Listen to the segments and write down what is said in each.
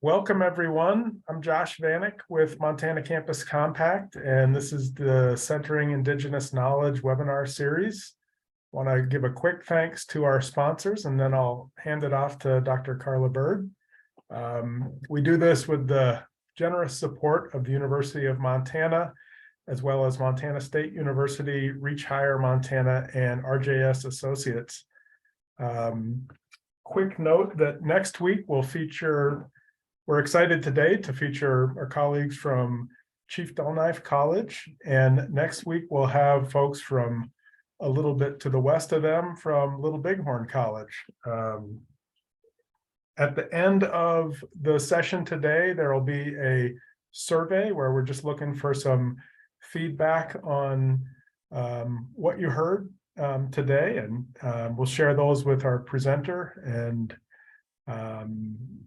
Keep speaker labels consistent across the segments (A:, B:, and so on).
A: Welcome, everyone. I'm Josh Vanek with Montana Campus Compact, and this is the Centering Indigenous Knowledge webinar series. I want to give a quick thanks to our sponsors, and then I'll hand it off to Dr. Karla Bird. We do this with the generous support of the University of Montana, as well as Montana State University, Reach Higher Montana, and RJS Associates. Quick note that next week we're excited today to feature our colleagues from Chief Dull-Knife College, and next week we'll have folks from a little bit to the west of them from Little Bighorn College. At the end of the session today, there will be a survey where we're just looking for some feedback on what you heard today, and we'll share those with our presenter. And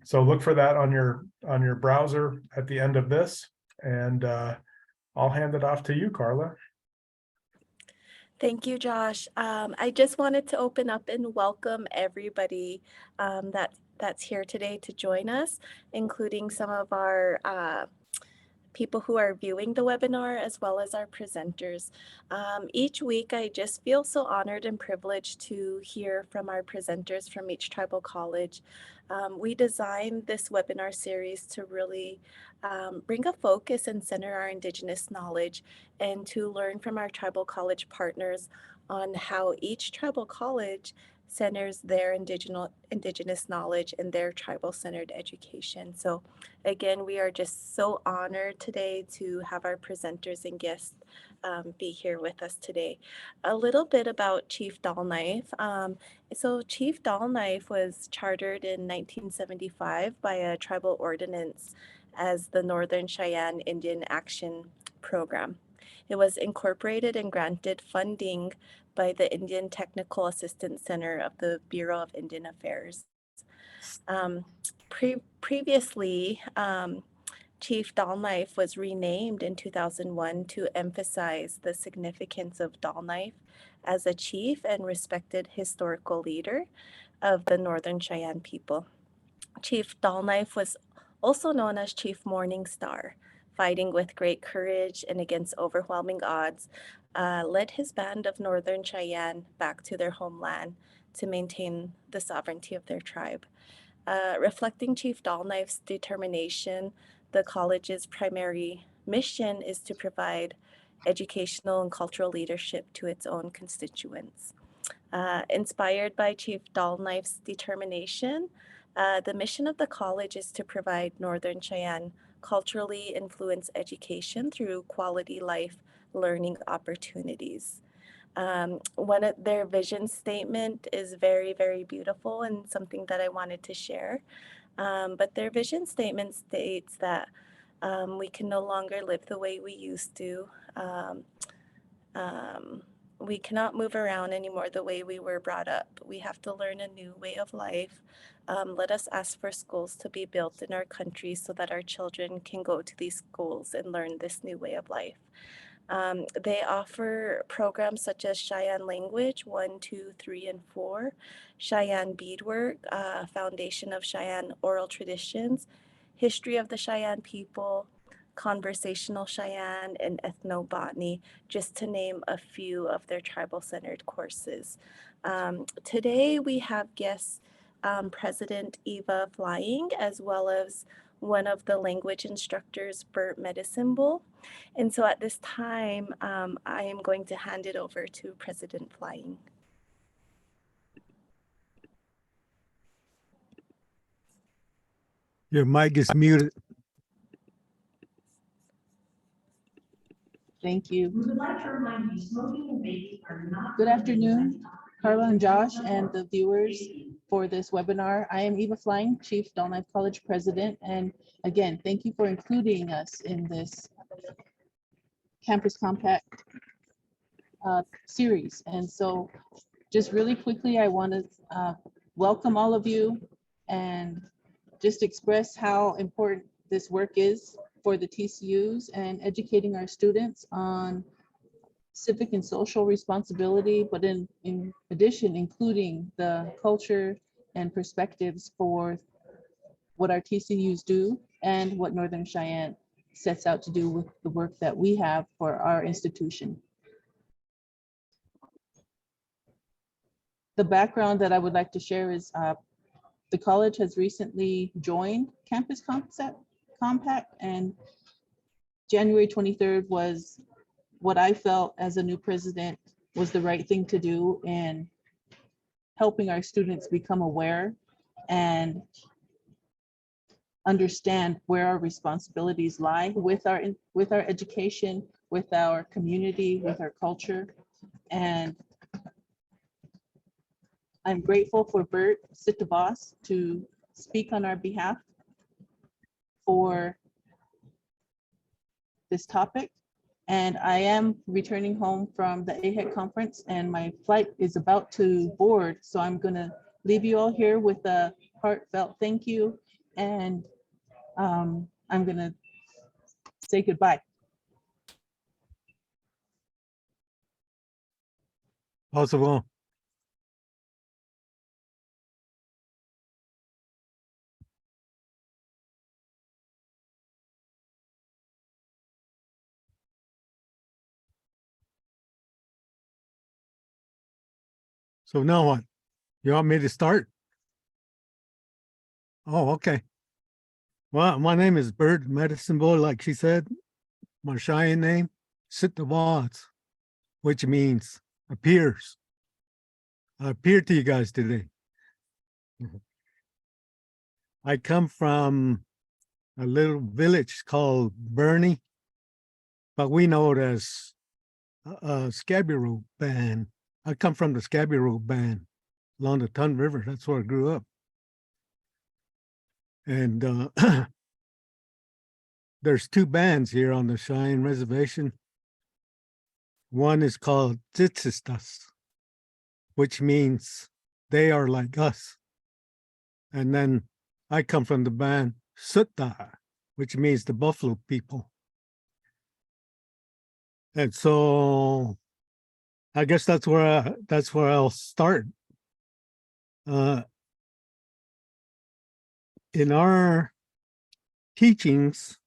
A: so look for that on your browser at the end of this, and I'll hand it off to you, Karla.
B: Thank you, Josh. I just wanted to open up and welcome everybody that's here today to join us, including some of our people who are viewing the webinar, as well as our presenters. Each week, I just feel so honored and privileged to hear from our presenters from each tribal college. We designed this webinar series to really bring a focus and center our Indigenous knowledge, and to learn from our tribal college partners on how each tribal college centers their indigenous knowledge and their tribal-centered education. So again, we are just so honored today to have our presenters and guests be here with us today. A little bit about Chief Dull-Knife. So Chief Dull-Knife was chartered in 1975 by a tribal ordinance as the Northern Cheyenne Indian Action Program. It was incorporated and granted funding by the Indian Technical Assistance Center of the Bureau of Indian Affairs. Previously, Chief Dull-Knife was renamed in 2001 to emphasize the significance of Dull-Knife as a chief and respected historical leader of the Northern Cheyenne people. Chief Dull-Knife was also known as Chief Morning Star, fighting with great courage and against overwhelming odds, led his band of Northern Cheyenne back to their homeland to maintain the sovereignty of their tribe. Reflecting Chief Dull-Knife's determination, the college's primary mission is to provide educational and cultural leadership to its own constituents. Inspired by Chief Dull-Knife's determination, the mission of the college is to provide Northern Cheyenne culturally influenced education through quality life learning opportunities. One of their vision statement is very, very beautiful and something that I wanted to share. But their vision statement states that we can no longer live the way we used to. We cannot move around anymore the way we were brought up. We have to learn a new way of life. Let us ask for schools to be built in our country so that our children can go to these schools and learn this new way of life. They offer programs such as Cheyenne Language 1, 2, 3, and 4, Cheyenne Beadwork, Foundation of Cheyenne Oral Traditions, History of the Cheyenne People, Conversational Cheyenne, and Ethnobotany, just to name a few of their tribal-centered courses. Today we have guests, President Eva Flying, as well as one of the language instructors, Burt Medicine Bull. And so at this time, I am going to hand it over to President Flying.
C: Your mic is muted.
D: Thank you. Good afternoon, Karla and Josh and the viewers for this webinar. I am Eva Flying, Chief Dull-Knife College President. And again, thank you for including us in this Campus Compact series. And so just really quickly, I want to welcome all of you and just express how important this work is for the TCUs and educating our students on civic and social responsibility, but in addition, including the culture and perspectives for what our TCUs do and what Northern Cheyenne sets out to do with the work that we have for our institution. The background that I would like to share is the college has recently joined Campus Compact, and January 23rd was what I felt as a new president was the right thing to do in helping our students become aware and understand where our responsibilities lie with our education, with our community, with our culture. And I'm grateful for Burt to speak on our behalf for this topic. And I am returning home from the AHEC conference and my flight is about to board. So I'm gonna leave you all here with a heartfelt thank you. And I'm gonna say goodbye.
C: Possible. So now what? You want me to start? Oh, okay. Well, my name is Burt Medicine Bull, like she said. My Cheyenne name, Sitawaz, which means appears. I appear to you guys today. I come from a little village called Bernie, but we know it as Scabby Band. I come from the Scabby Band along the Ton River. That's where I grew up. And there's two bands here on the Cheyenne Reservation. One is called Tsitsistas, which means they are like us. And then I come from the band Sutta, which means the Buffalo people. And so I guess that's where I'll start. In our teachings,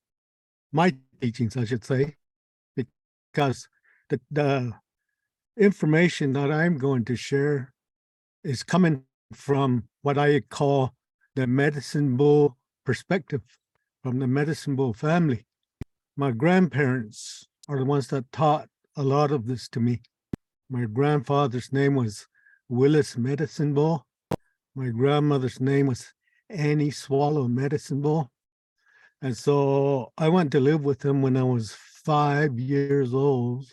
C: my teachings, I should say, because the information that I'm going to share is coming from what I call the Medicine Bull perspective, from the Medicine Bull family. My grandparents are the ones that taught a lot of this to me. My grandfather's name was Willis Medicine Bull. My grandmother's name was Annie Swallow Medicine Bull. And so I went to live with him when I was 5 years old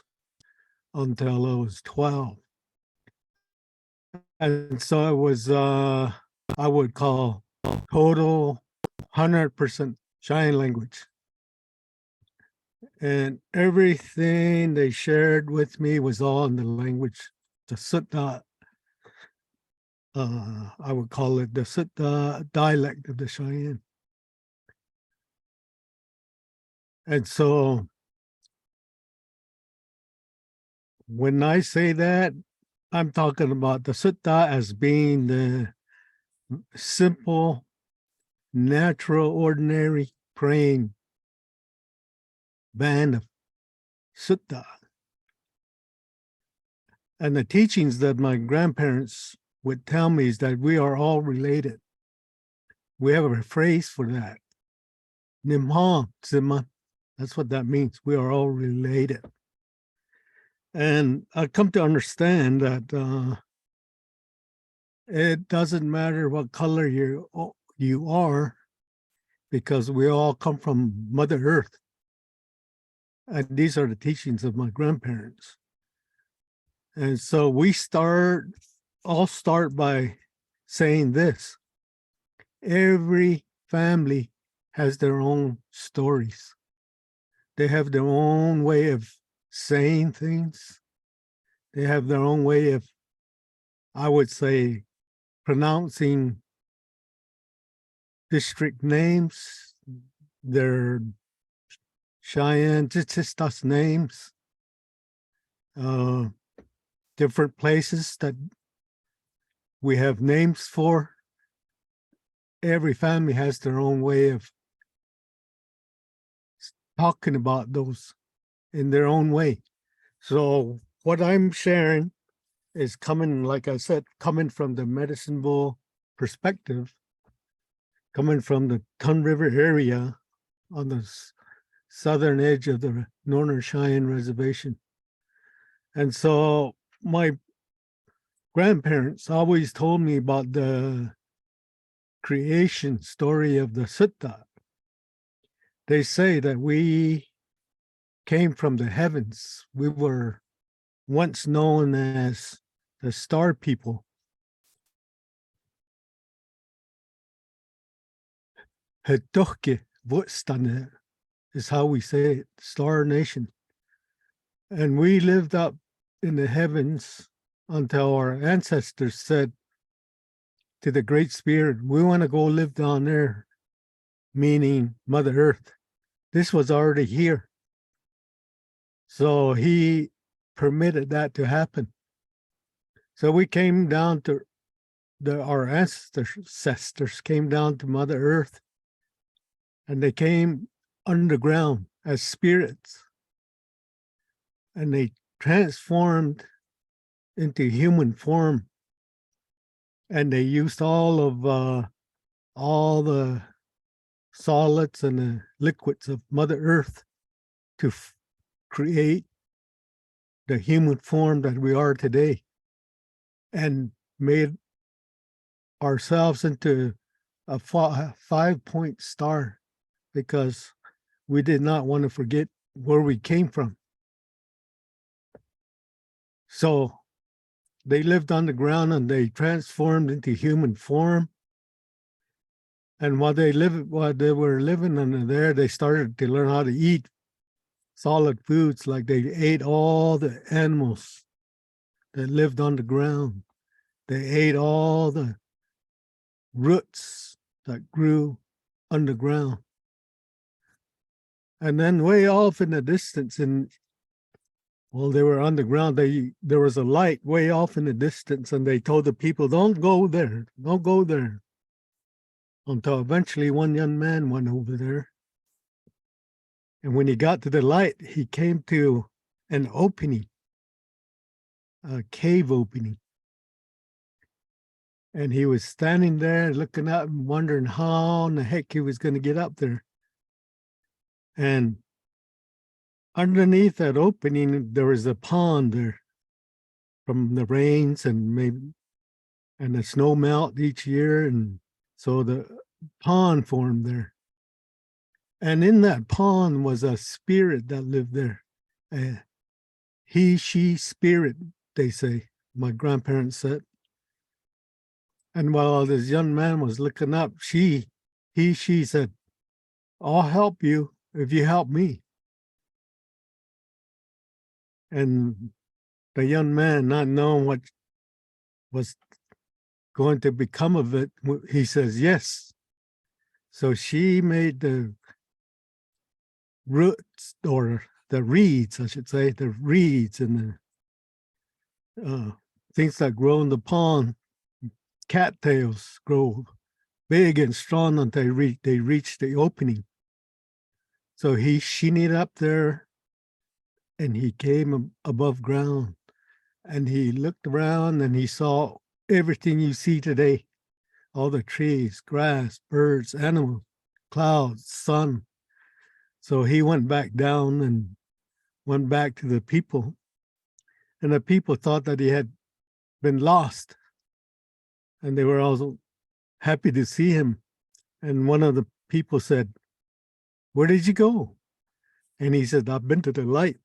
C: until I was 12. And so it was, I would call total 100% Cheyenne language. And everything they shared with me was all in the language, the Sutta. I would call it the Sutta dialect of the Cheyenne. And so when I say that, I'm talking about the Sutta as being the simple, natural, ordinary praying band of Sutta. And the teachings that my grandparents would tell me is that we are all related. We have a phrase for that. Nimha Zima. That's what that means. We are all related. And I come to understand that it doesn't matter what color you are, because we all come from Mother Earth. And these are the teachings of my grandparents. And so I'll start by saying this. Every family has their own stories. They have their own way of saying things. They have their own way of, I would say, pronouncing district names, their Cheyenne Tsitsistas names, different places that we have names for. every family has their own way of talking about those in their own way. So what I'm sharing is coming, like I said, coming from the Medicine Bull perspective, coming from the Ton River area on the southern edge of the Northern Cheyenne Reservation. And so my grandparents always told me about the creation story of the Sutta. They say that we came from the heavens. We were once known as the star people. Hetoke Vutstane is how we say it, Star Nation. And we lived up in the heavens until our ancestors said to the Great Spirit, we want to go live down there, meaning Mother Earth. This was already here. So he permitted that to happen. So we came down to our ancestors came down to Mother Earth, and they came underground as spirits, and they transformed into human form, and they used all the solids and the liquids of Mother Earth to create the human form that we are today, and made ourselves into a 5-point star, because we did not want to forget where we came from. So they lived on the ground and they transformed into human form. And while they were living under there, they started to learn how to eat solid foods, like they ate all the animals that lived on the ground. They ate all the roots that grew underground. And then way off in the distance, while they were underground, there was a light way off in the distance, and they told the people, don't go there, don't go there. Until eventually one young man went over there. And when he got to the light, he came to an opening, a cave opening. And he was standing there looking up and wondering how in the heck he was going to get up there. And underneath that opening, there was a pond there from the rains and the snow melt each year. And so the pond formed there. And in that pond was a spirit that lived there. She spirit, they say, my grandparents said. And while this young man was looking up, she said, I'll help you if you help me. And the young man, not knowing what was going to become of it, he says, yes. So she made the roots, or the reeds, I should say, the reeds and the things that grow in the pond, cattails grow big and strong until they reach the opening. So he shinnied up there, and he came above ground, and he looked around and he saw everything you see today, all the trees, grass, birds, animals, clouds, sun. So he went back down and went back to the people, and the people thought that he had been lost, and they were also happy to see him. And one of the people said, where did you go? And he said, I've been to the light.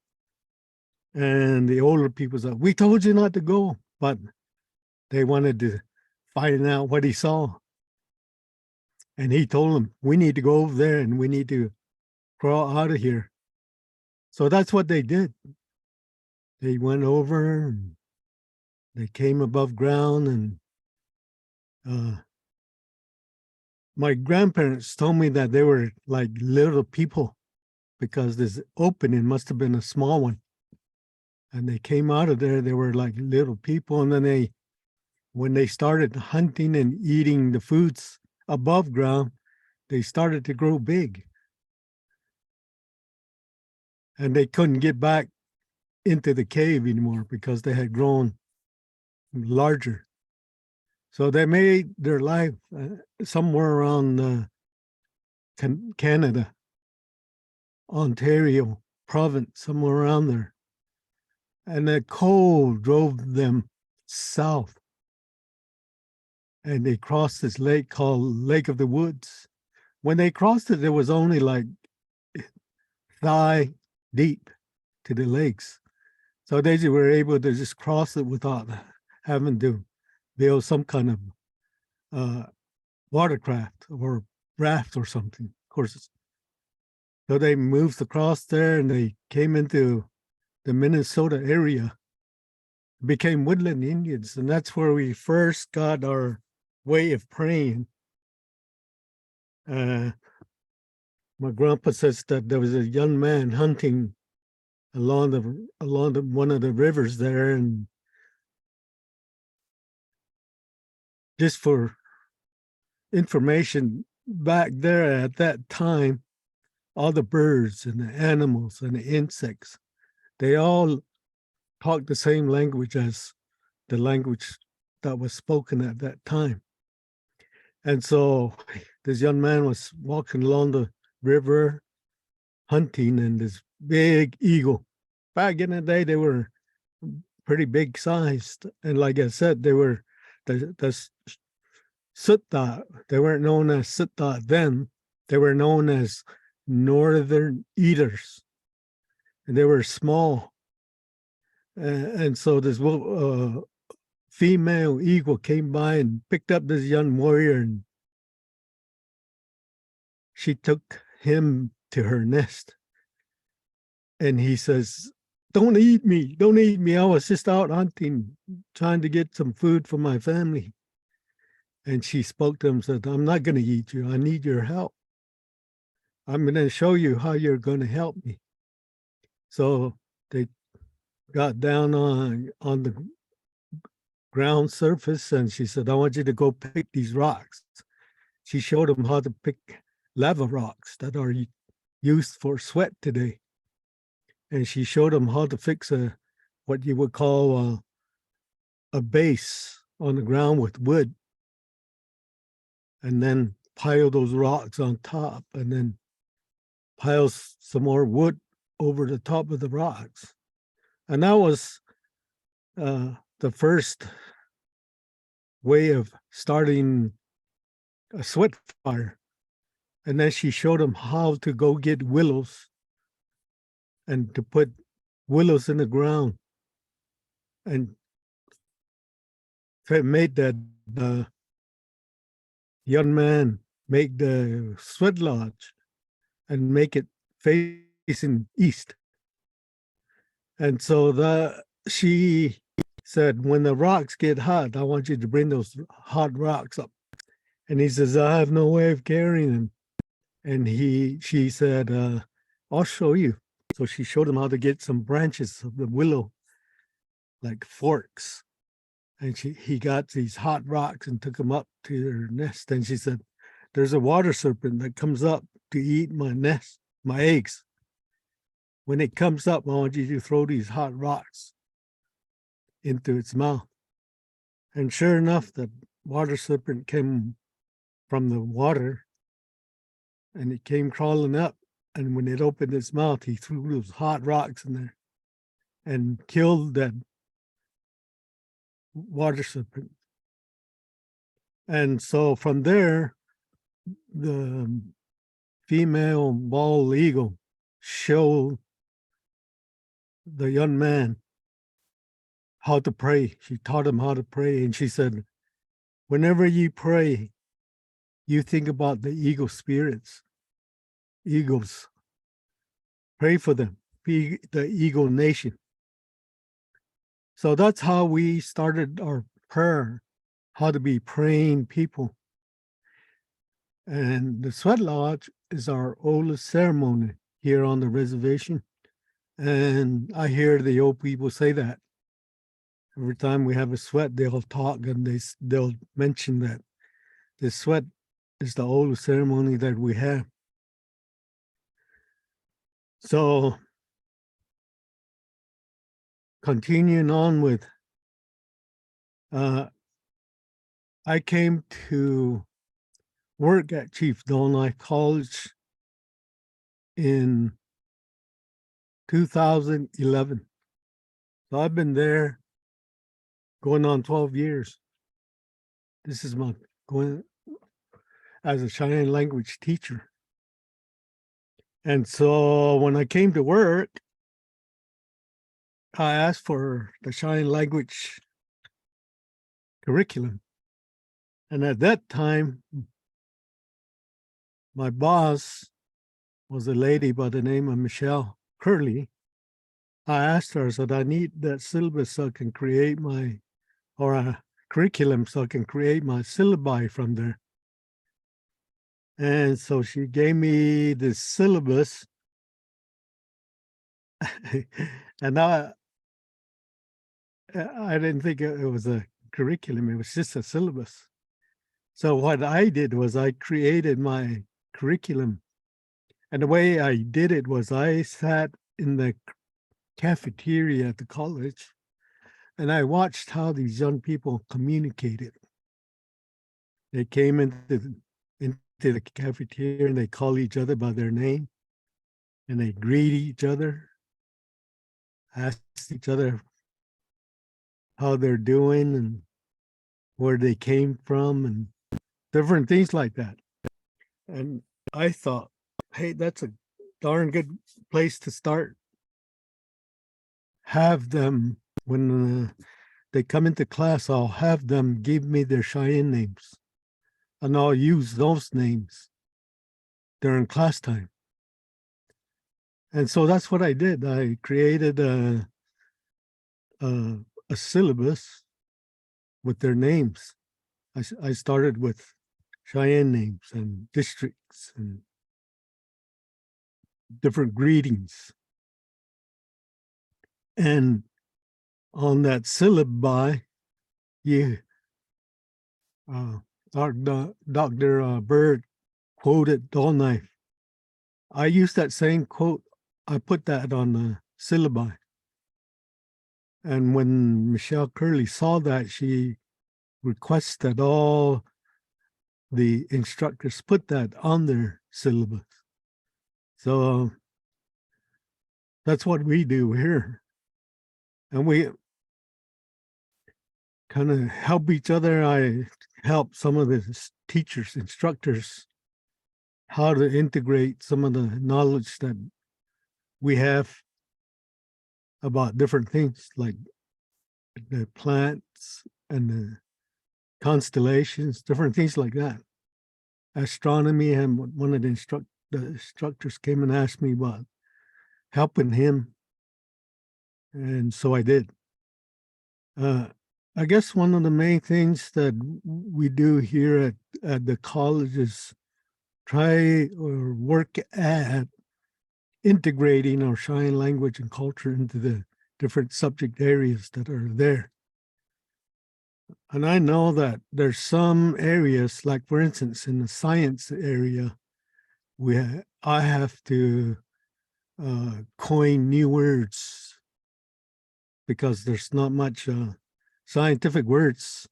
C: And the older people said, we told you not to go, but they wanted to find out what he saw. And he told them, we need to go over there and we need to crawl out of here. So that's what they did. They went over and they came above ground, and my grandparents told me that they were like little people, because this opening must have been a small one. And they came out of there, they were like little people. And then when they started hunting and eating the foods above ground, they started to grow big. And they couldn't get back into the cave anymore because they had grown larger. So they made their life somewhere around Canada, Ontario province, somewhere around there. And the cold drove them south. And they crossed this lake called Lake of the Woods. When they crossed it, there was only like thigh deep to the lakes. So they were able to just cross it without having to build some kind of watercraft or raft or something. Of course, so they moved across there and they came into the Minnesota area, became woodland Indians, and that's where we first got our way of praying. My grandpa says that there was a young man hunting along one of the rivers there, and just for information, back there at that time, all the birds and the animals and the insects, they all talked the same language as the language that was spoken at that time. And so this young man was walking along the river hunting, and this big eagle. Back in the day, they were pretty big sized. And like I said, they were the Sutta. They weren't known as Sutta then. They were known as northern eaters. And they were small. And so this female eagle came by and picked up this young warrior, and she took him to her nest. And he says, don't eat me. Don't eat me. I was just out hunting, trying to get some food for my family. And she spoke to him and said, I'm not going to eat you. I need your help. I'm going to show you how you're going to help me. So they got down on the ground surface, and she said, I want you to go pick these rocks. She showed him how to pick lava rocks that are used for sweat today. And she showed him how to fix what you would call a base on the ground with wood, and then pile those rocks on top, and then pile some more wood over the top of the rocks. And that was the first way of starting a sweat fire. And then she showed him how to go get willows and to put willows in the ground, and made that young man make the sweat lodge and make it facing east. And so she said, when the rocks get hot, I want you to bring those hot rocks up. And he says, I have no way of carrying them. And she said, I'll show you. So she showed him how to get some branches of the willow, like forks. And he got these hot rocks and took them up to her nest. And she said, there's a water serpent that comes up to eat my nest, my eggs. When it comes up, I want you to throw these hot rocks into its mouth. And sure enough, the water serpent came from the water, and it came crawling up. And when it opened its mouth, he threw those hot rocks in there and killed that water serpent. And so from there, the female bald eagle showed the young man how to pray. She taught him how to pray. And she said, whenever you pray, you think about the eagle spirits, eagles. Pray for them, be the eagle nation. So that's how we started our prayer, how to be praying people. And the sweat lodge is our oldest ceremony here on the reservation. And I hear the old people say that. Every time we have a sweat, they'll talk and they'll mention that the sweat is the oldest ceremony that we have. So continuing on with, I came to work at Chief Dawn Life College in 2011. So I've been there going on 12 years. This is my going as a Cheyenne language teacher. And so when I came to work, I asked for the Cheyenne language curriculum. And at that time, my boss was a lady by the name of Michelle Curley. I asked her, I said, I need that syllabus so I can create my, or a curriculum so I can create my syllabi from there. And so she gave me the syllabus. And I didn't think it was a curriculum, it was just a syllabus. So what I did was I created my curriculum. And the way I did it was I sat in the cafeteria at the college and I watched how these young people communicated. They came into the cafeteria and they call each other by their name and they greet each other, ask each other how they're doing and where they came from and different things like that. And I thought, hey, that's a darn good place to start. Have them, when they come into class, I'll have them give me their Cheyenne names. And I'll use those names during class time. And so that's what I did. I created a syllabus with their names. I started with Cheyenne names and districts and different greetings. And on that syllabi, Dr. Bird quoted Dawn Knife. I used that same quote. I put that on the syllabi. And when Michelle Curley saw that, she requested all the instructors put that on their syllabus. So that's what we do here. And we kind of help each other. I help some of the teachers, instructors, how to integrate some of the knowledge that we have about different things like the plants and the constellations, different things like that. Astronomy, and one of the instructors came and asked me about helping him. And so I did. I guess one of the main things that we do here at the college is try or work at integrating our Cheyenne language and culture into the different subject areas that are there. And I know that there's some areas, like for instance, in the science area, I have to coin new words because there's not much scientific words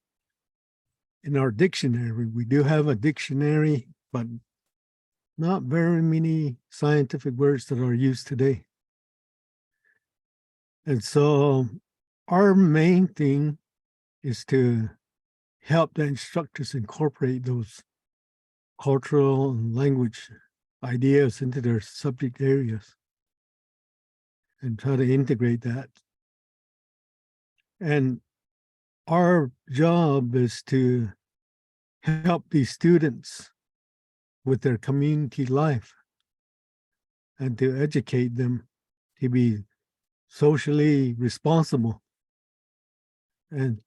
C: in our dictionary. We do have a dictionary, but not very many scientific words that are used today. And so our main thing is to help the instructors incorporate those cultural and language ideas into their subject areas and try to integrate that. And our job is to help these students with their community life and to educate them to be socially responsible. And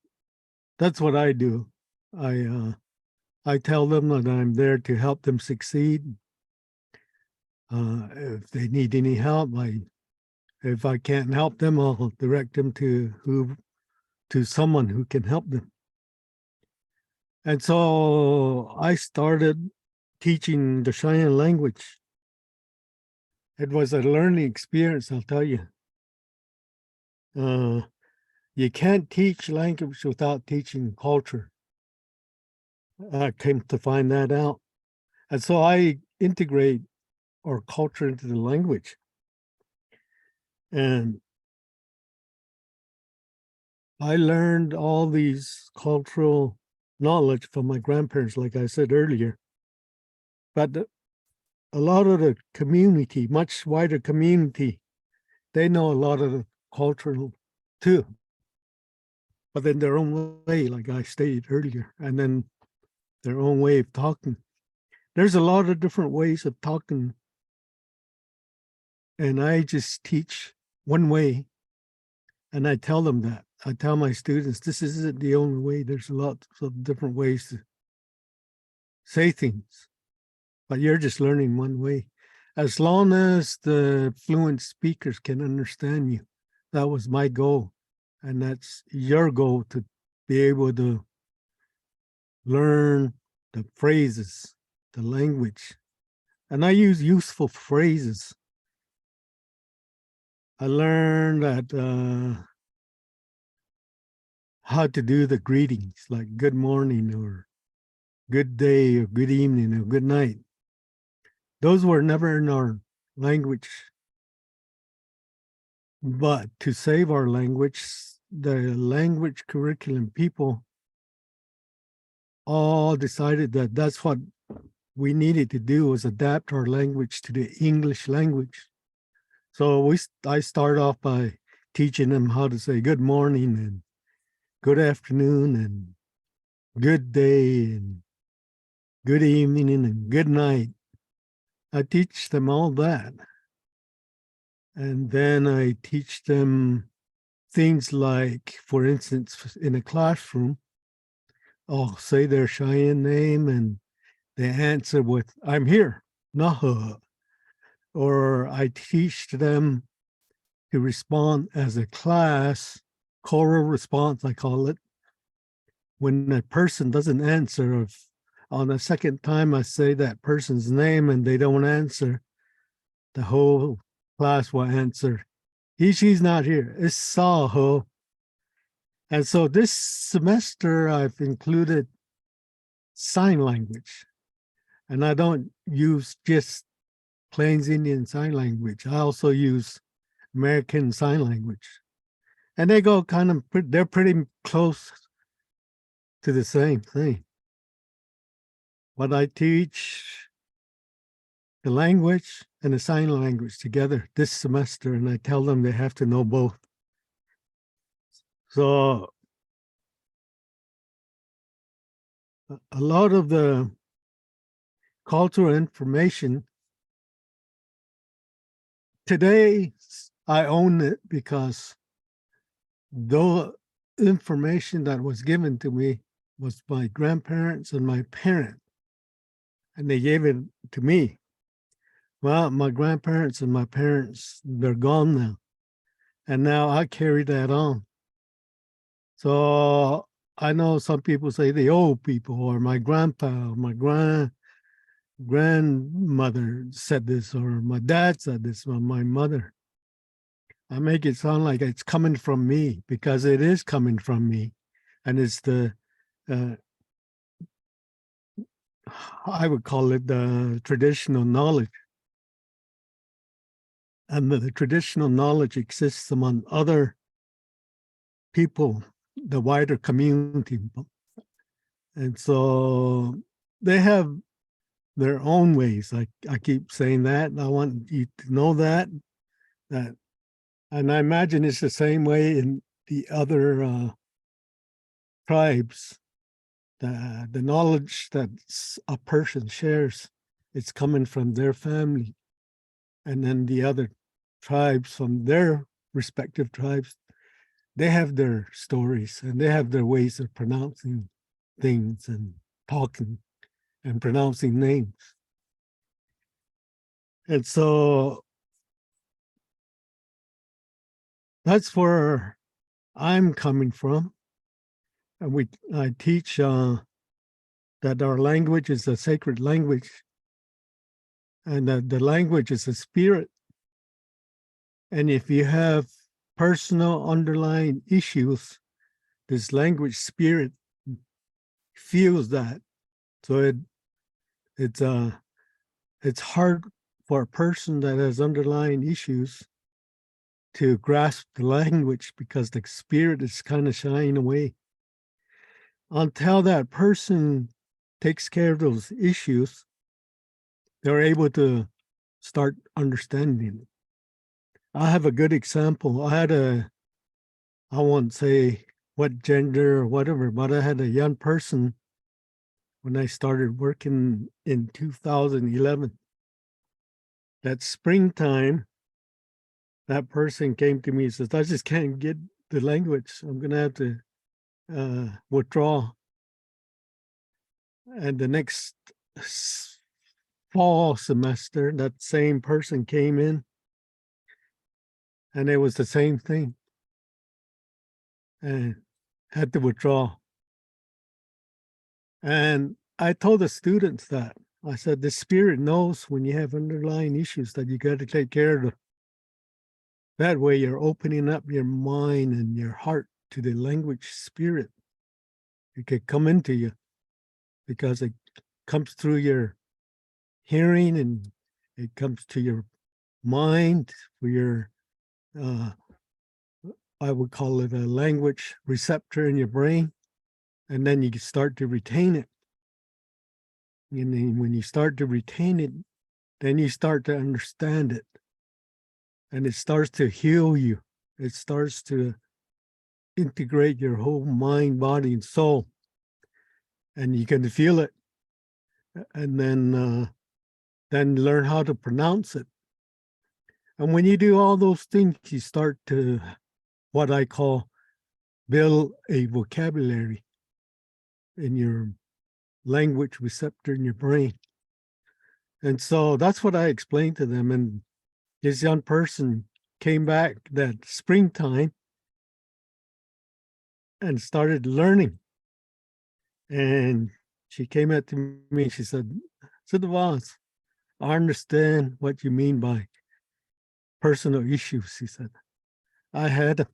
C: that's what I do. I tell them that I'm there to help them succeed. If they need any help, if I can't help them, I'll direct them to someone who can help them. And so I started teaching the Cheyenne language. It was a learning experience, I'll tell you. You can't teach language without teaching culture. I came to find that out. And so I integrate our culture into the language. And I learned all these cultural knowledge from my grandparents, like I said earlier. But a lot of the community, much wider community, they know a lot of the cultural too. But in their own way, like I stated earlier, and then their own way of talking. There's a lot of different ways of talking. And I just teach one way. And I tell them that. I tell my students, this isn't the only way. There's a lot of different ways to say things. But you're just learning one way. As long as the fluent speakers can understand you, that was my goal. And that's your goal, to be able to learn the phrases, the language. And I use useful phrases. I learned that how to do the greetings, like good morning or good day or good evening or good night. Those were never in our language. But to save our language, the language curriculum people all decided that that's what we needed to do, was adapt our language to the English language. So I start off by teaching them how to say good morning and good afternoon and good day and good evening and good night. I teach them all that. And then I teach them things like, for instance, in a classroom, I'll say their Cheyenne name and they answer with, I'm here, Naha. Or I teach them to respond as a class, choral response, I call it. When a person doesn't answer, if on the second time I say that person's name and they don't answer, the whole class will answer, she's not here, it's Saho. And so this semester I've included sign language. And I don't use just Plains Indian Sign Language. I also use American Sign Language. And they go kind of, they're pretty close to the same thing. But I teach the language and the sign language together this semester, and I tell them they have to know both. So a lot of the cultural information today, I own it because the information that was given to me was my grandparents and my parents, and they gave it to me. Well, my grandparents and my parents, they're gone now. And now I carry that on. So I know some people say the old people, or my grandpa, or my grandmother said this, or my dad said this, or my mother. I make it sound like it's coming from me, because it is coming from me. And it's the, I would call it the traditional knowledge. And the traditional knowledge exists among other people, the wider community. And so they have their own ways. I keep saying that, and I want you to know that, and I imagine it's the same way in the other tribes. The knowledge that a person shares, it's coming from their family. And then the other tribes from their respective tribes, they have their stories and they have their ways of pronouncing things and talking and pronouncing names. And so that's where I'm coming from. And I teach that our language is a sacred language, And the language is a spirit. And if you have personal underlying issues, this language spirit feels that. So it's hard for a person that has underlying issues to grasp the language because the spirit is kind of shying away. Until that person takes care of those issues, they're able to start understanding it. I have a good example. I won't say what gender or whatever, but I had a young person when I started working in 2011. That springtime, that person came to me and says, I just can't get the language. I'm going to have to withdraw. And the next fall semester, that same person came in and it was the same thing and had to withdraw. And I told the students that, I said, the spirit knows when you have underlying issues that you got to take care of them. That way you're opening up your mind and your heart to the language spirit. It could come into you because it comes through your hearing and it comes to your mind for your, I would call it a language receptor in your brain. And then you can start to retain it. And then when you start to retain it, then you start to understand it. And it starts to heal you. It starts to integrate your whole mind, body, and soul. And you can feel it. And then learn how to pronounce it. And when you do all those things, you start to, what I call, build a vocabulary in your language receptor in your brain. And so that's what I explained to them. And this young person came back that springtime and started learning. And she came up to me and she said, Boss, I understand what you mean by personal issues. She said, I had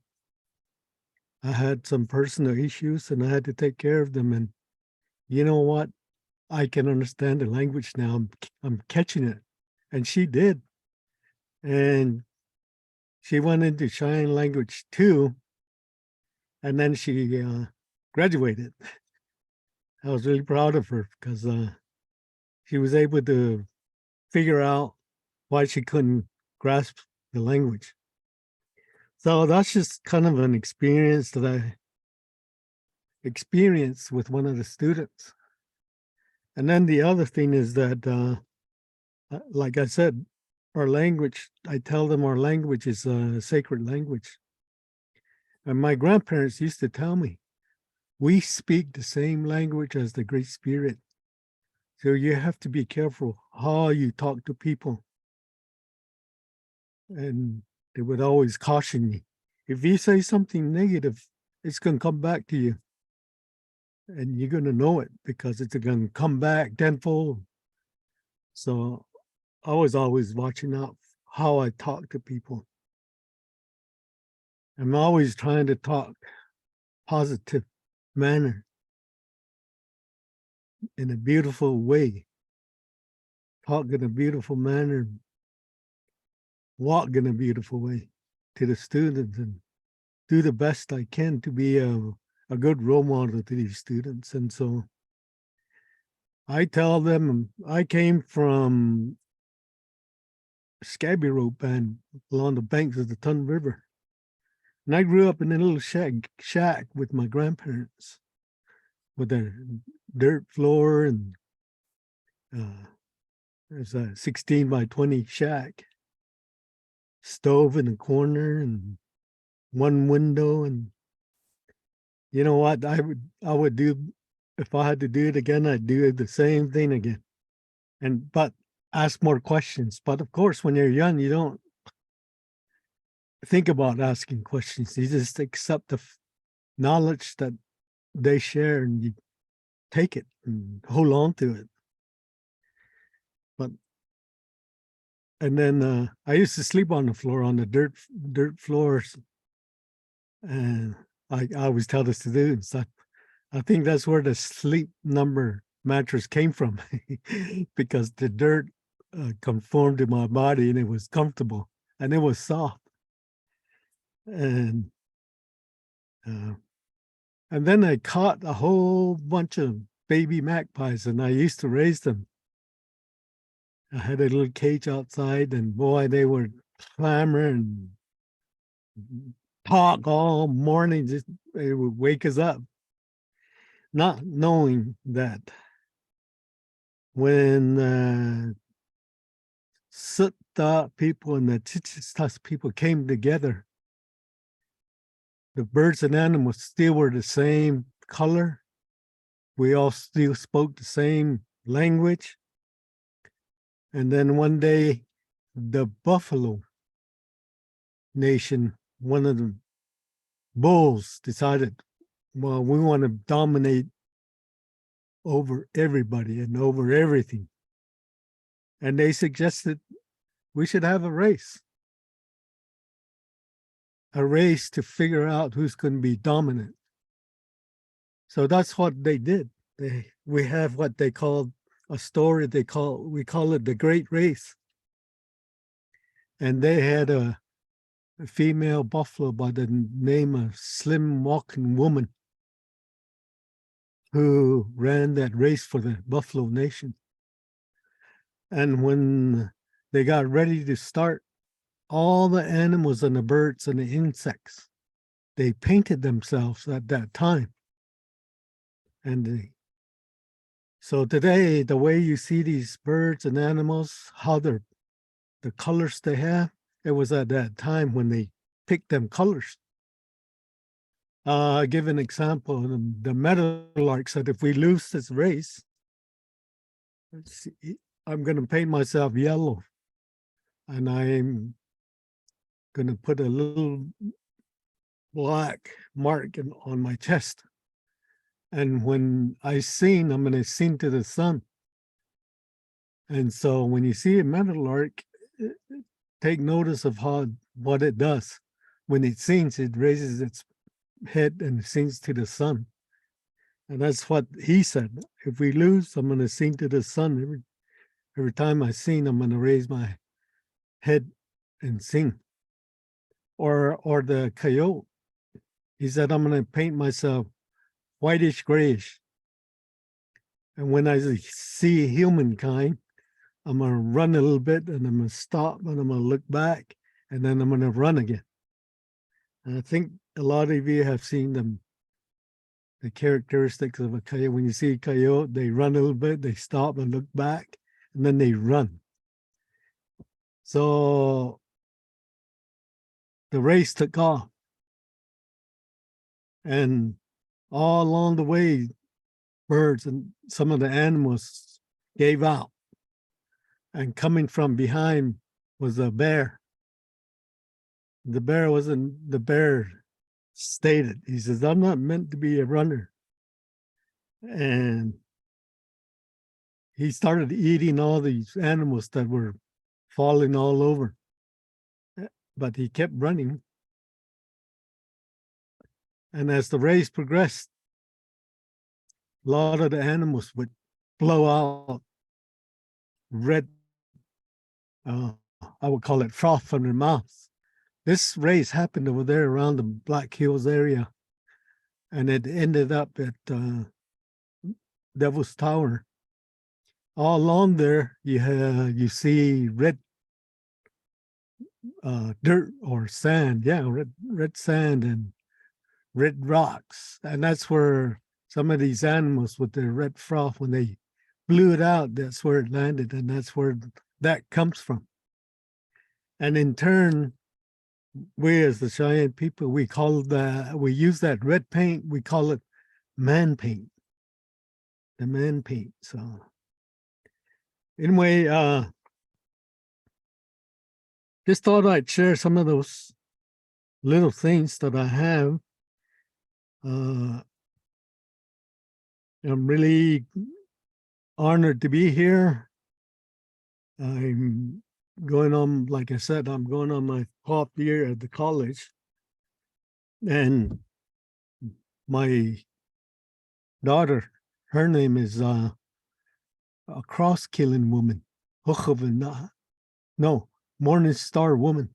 C: some personal issues and I had to take care of them. And you know what? I can understand the language now. I'm catching it. And she did. And she went into Cheyenne language 2. And then she graduated. I was really proud of her because she was able to figure out why she couldn't grasp the language. So that's just kind of an experience that I experienced with one of the students. And then the other thing is that, like I said, our language, I tell them our language is a sacred language. And my grandparents used to tell me, we speak the same language as the Great Spirit. So you have to be careful how you talk to people. And they would always caution me. If you say something negative, it's going to come back to you. And you're going to know it because it's going to come back tenfold. So I was always watching out how I talk to people. I'm always trying to talk positive manner in a beautiful way. Talk in a beautiful manner. Walk in a beautiful way to the students and do the best I can to be a good role model to these students. And so I tell them I came from Scabby Rope and along the banks of the Ton River. And I grew up in a little shack with my grandparents with a dirt floor and there's a 16 by 20 shack, stove in the corner and one window. And you know what I would do if I had to do it again, I'd do the same thing again. But ask more questions. But of course, when you're young, you don't think about asking questions. You just accept the knowledge that they share and you take it and hold on to it. But And then I used to sleep on the floor, on the dirt floors. And I always tell the students that I think that's where the sleep number mattress came from, because the dirt conformed to my body and it was comfortable and it was soft. And then I caught a whole bunch of baby magpies, and I used to raise them. I had a little cage outside, and boy, they were clamoring, talk all morning. Just it would wake us up, not knowing that when Sutta people and the Chichitas people came together, the birds and animals still were the same color. We all still spoke the same language. And then one day, the Buffalo Nation, one of the bulls, decided, well, we want to dominate over everybody and over everything. And they suggested we should have a race to figure out who's going to be dominant. So that's what they did. We have what they call a story. We call it the Great Race. And they had a female buffalo by the name of Slim Walking Woman, who ran that race for the Buffalo Nation. And when they got ready to start, all the animals and the birds and the insects, they painted themselves at that time. And so today, the way you see these birds and animals, how the colors they have, it was at that time when they picked them colors. I'll give an example. The meadowlark said, if we lose this race, I'm going to paint myself yellow. And I'm going to put a little black mark on my chest. And when I sing, I'm going to sing to the sun. And so when you see a meadowlark, take notice of what it does. When it sings, it raises its head and sings to the sun. And that's what he said. If we lose, I'm going to sing to the sun. Every time I sing, I'm going to raise my head and sing. Or the coyote, he said, I'm going to paint myself whitish grayish. And when I see humankind, I'm going to run a little bit, and I'm going to stop, and I'm going to look back, and then I'm going to run again. And I think a lot of you have seen the characteristics of a coyote. When you see a coyote, they run a little bit, they stop and look back, and then they run. So the race took off. And all along the way, birds and some of the animals gave out. And coming from behind was a bear. The bear stated, he says, I'm not meant to be a runner. And he started eating all these animals that were falling all over. But he kept running. And as the race progressed, a lot of the animals would blow out red, I would call it froth from their mouths. This race happened over there around the Black Hills area, and it ended up at Devil's Tower. All along there, you see red dirt or sand, red sand and red rocks, and that's where some of these animals with their red froth, when they blew it out, that's where it landed, and that's where that comes from. And in turn, we as the Cheyenne people, we use that red paint, we call it man paint, the man paint. So anyway, just thought I'd share some of those little things that I have. I'm really honored to be here. I'm going on, like I said, I'm going on my 12th year at the college. And my daughter, her name is a cross killing woman. No, Morning Star woman.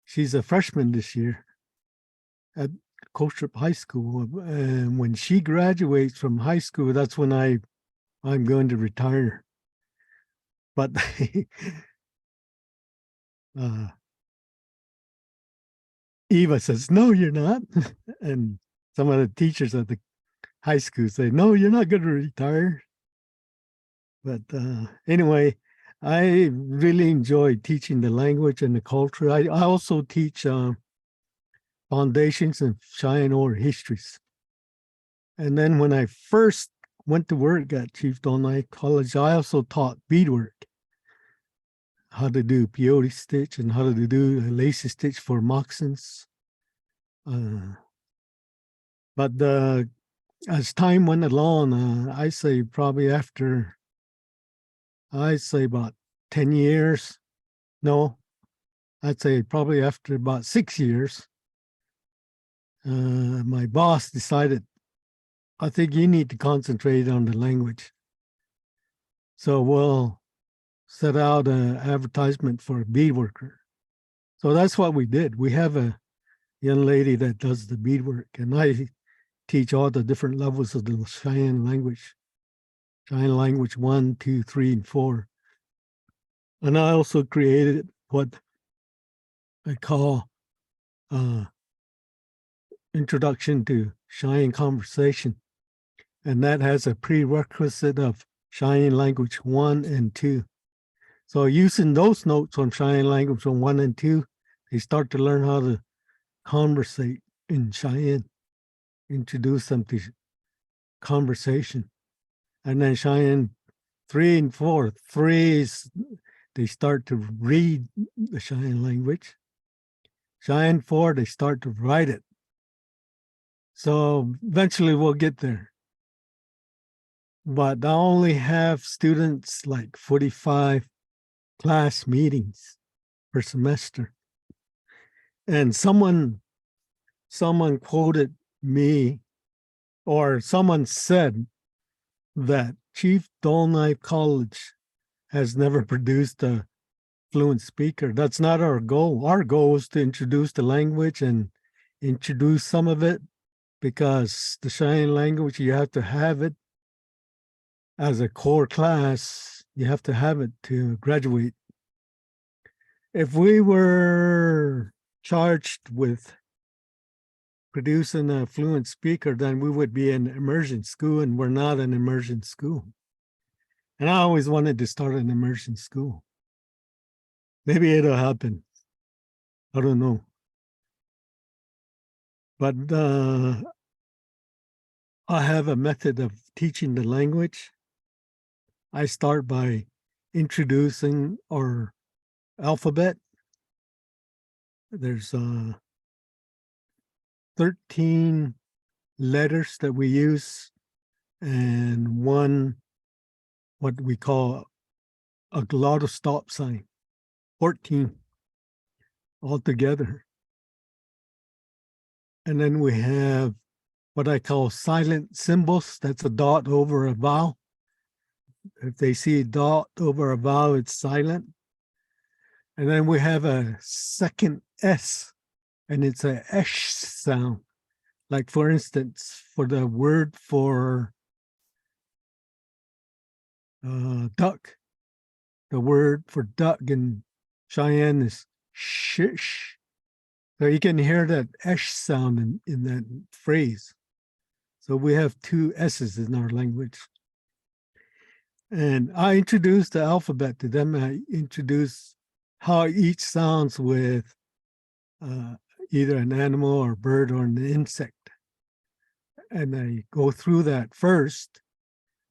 C: She's a freshman this year at Colstrip High School. And when she graduates from high school, that's when I'm going to retire. But Eva says, no, you're not. And some of the teachers at the high school say, no, you're not going to retire. But anyway, I really enjoy teaching the language and the culture. I also teach foundations and Cheyenne oral histories. And then when I first went to work at Chief Donai College, I also taught beadwork, how to do peyote stitch and how to do a lacy stitch for moccasins. But as time went along, I say probably after, I'd say about 10 years. No, I'd say probably after about 6 years, my boss decided, I think you need to concentrate on the language. So we'll set out an advertisement for a bead worker. So that's what we did. We have a young lady that does the beadwork, and I teach all the different levels of the Cheyenne language. Cheyenne language 1, 2, 3, and 4. And I also created what I call Introduction to Cheyenne Conversation. And that has a prerequisite of Cheyenne language 1 and 2. So using those notes on Cheyenne language 1 and 2, they start to learn how to conversate in Cheyenne, introduce them to conversation. And then Cheyenne 3 and 4, 3 is they start to read the Cheyenne language. Cheyenne 4, they start to write it. So eventually we'll get there. But I only have students like 45 class meetings per semester. And someone quoted me, or someone said that Chief Dull-Knife College has never produced a fluent speaker. That's not our goal. Our goal is to introduce the language and introduce some of it, because the Cheyenne language, you have to have it as a core class. You have to have it to graduate. If we were charged with producing a fluent speaker, then we would be an immersion school, and we're not an immersion school. And I always wanted to start an immersion school. Maybe it'll happen. I don't know. But I have a method of teaching the language. I start by introducing our alphabet. There's 13 letters that we use, and one what we call a glottal stop sign, 14 altogether. And then we have what I call silent symbols. That's a dot over a vowel. If they see a dot over a vowel, it's silent. And then we have a second S, and it's a esh sound. Like, for instance, for the word for duck, the word for duck in Cheyenne is shish. So you can hear that esh sound in that phrase. So we have 2 S's in our language. And I introduced the alphabet to them. I introduced how each sounds with either an animal or bird or an insect. And I go through that first,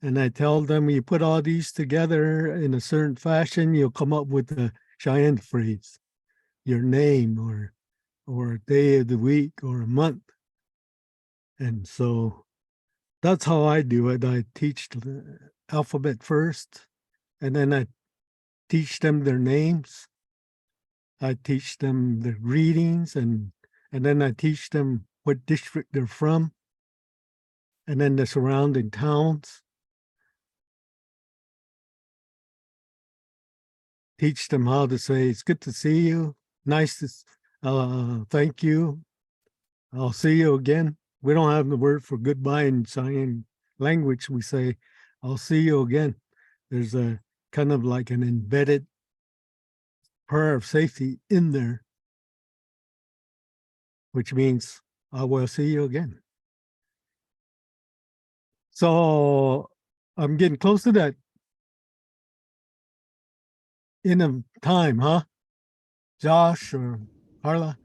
C: and I tell them, you put all these together in a certain fashion, you'll come up with the Cheyenne phrase, your name or a day of the week or a month. And so that's how I do it. I teach the alphabet first, and then I teach them their names. I teach them the greetings, and then I teach them what district they're from, and then the surrounding towns. Teach them how to say, it's good to see you. Nice to, thank you. I'll see you again. We don't have the word for goodbye in sign language. We say, I'll see you again. There's a kind of like an embedded prayer of safety in there, which means I will see you again. So I'm getting close to that end of time, huh? Josh or Karla?